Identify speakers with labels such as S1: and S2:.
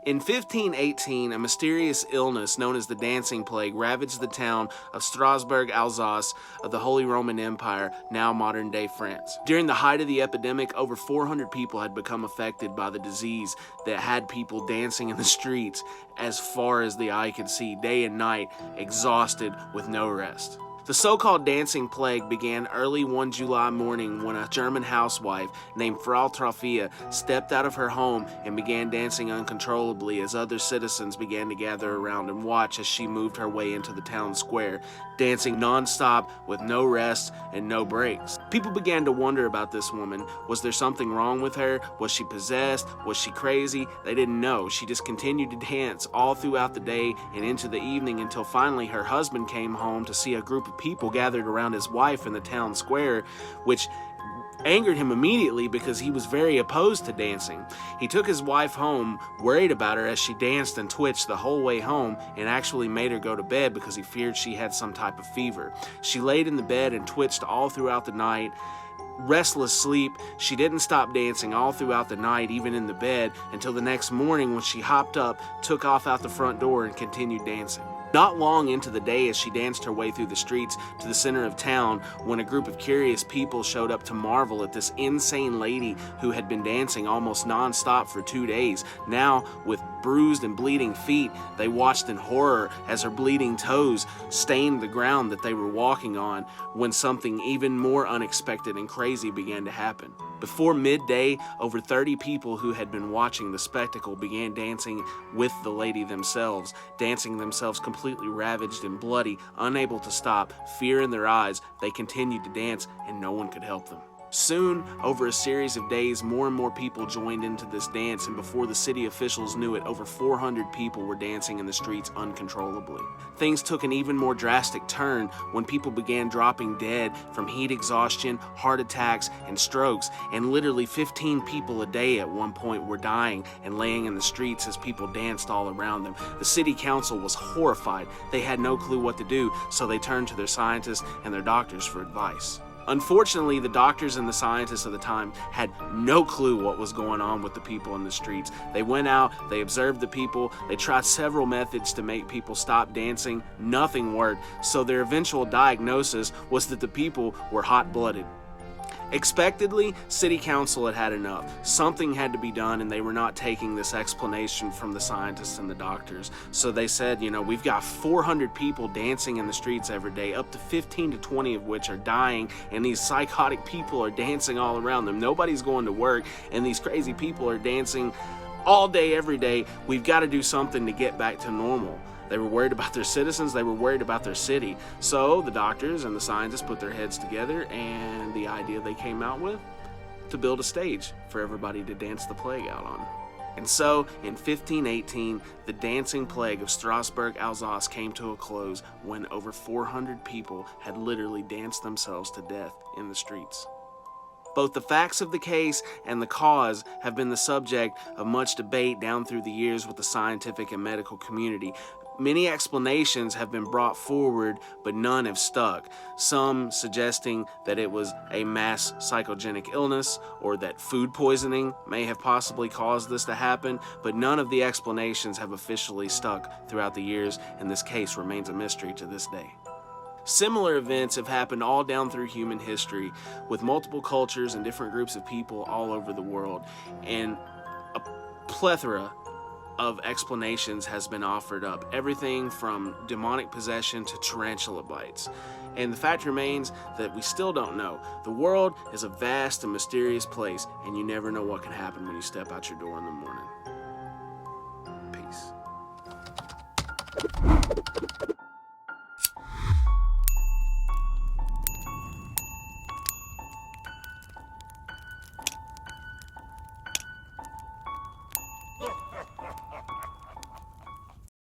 S1: In 1518, a mysterious illness known as the Dancing Plague ravaged the town of Strasbourg, Alsace, of the Holy Roman Empire, now modern-day France. During the height of the epidemic, over 400 people had become affected by the disease that had people dancing in the streets as far as the eye could see, day and night, exhausted with no rest. The so-called dancing plague began early one July morning when a German housewife named Frau Trophia stepped out of her home and began dancing uncontrollably as other citizens began to gather around and watch as she moved her way into the town square, dancing non-stop with no rest and no breaks. People began to wonder about this woman. Was there something wrong with her? Was she possessed? Was she crazy? They didn't know. She just continued to dance all throughout the day and into the evening until finally her husband came home to see a group of people gathered around his wife in the town square, which angered him immediately because he was very opposed to dancing. He took his wife home, worried about her as she danced and twitched the whole way home, and actually made her go to bed because he feared she had some type of fever. She laid in the bed and twitched all throughout the night. Restless sleep, she didn't stop dancing all throughout the night, even in the bed, until the next morning when she hopped up, took off out the front door, and continued dancing. Not long into the day, as she danced her way through the streets to the center of town, when a group of curious people showed up to marvel at this insane lady who had been dancing almost non-stop for 2 days. Now, with bruised and bleeding feet, they watched in horror as her bleeding toes stained the ground that they were walking on, when something even more unexpected and crazy began to happen. Before midday, over 30 people who had been watching the spectacle began dancing with the lady themselves, dancing themselves completely ravaged and bloody, unable to stop, fear in their eyes. They continued to dance and no one could help them. Soon, over a series of days, more and more people joined into this dance, and before the city officials knew it, over 400 people were dancing in the streets uncontrollably. Things took an even more drastic turn when people began dropping dead from heat exhaustion, heart attacks, and strokes, and literally 15 people a day at one point were dying and laying in the streets as people danced all around them. The city council was horrified. They had no clue what to do, so they turned to their scientists and their doctors for advice. Unfortunately, the doctors and the scientists of the time had no clue what was going on with the people in the streets. They went out, they observed the people, they tried several methods to make people stop dancing. Nothing worked, so their eventual diagnosis was that the people were hot-blooded. Expectedly, City Council had had enough. Something had to be done, and they were not taking this explanation from the scientists and the doctors. So they said, we've got 400 people dancing in the streets every day, up to 15 to 20 of which are dying, and these psychotic people are dancing all around them. Nobody's going to work, and these crazy people are dancing all day, every day. We've got to do something to get back to normal. They were worried about their citizens, they were worried about their city. So the doctors and the scientists put their heads together, and the idea they came out with, to build a stage for everybody to dance the plague out on. And so, in 1518, the dancing plague of Strasbourg, Alsace came to a close when over 400 people had literally danced themselves to death in the streets. Both the facts of the case and the cause have been the subject of much debate down through the years with the scientific and medical community. Many explanations have been brought forward, but none have stuck. Some suggesting that it was a mass psychogenic illness or that food poisoning may have possibly caused this to happen, but none of the explanations have officially stuck throughout the years, and this case remains a mystery to this day. Similar events have happened all down through human history with multiple cultures and different groups of people all over the world, and a plethora of explanations has been offered up, everything from demonic possession to tarantula bites. And the fact remains that we still don't know. The world is a vast and mysterious place, and you never know what can happen when you step out your door in the morning. Peace.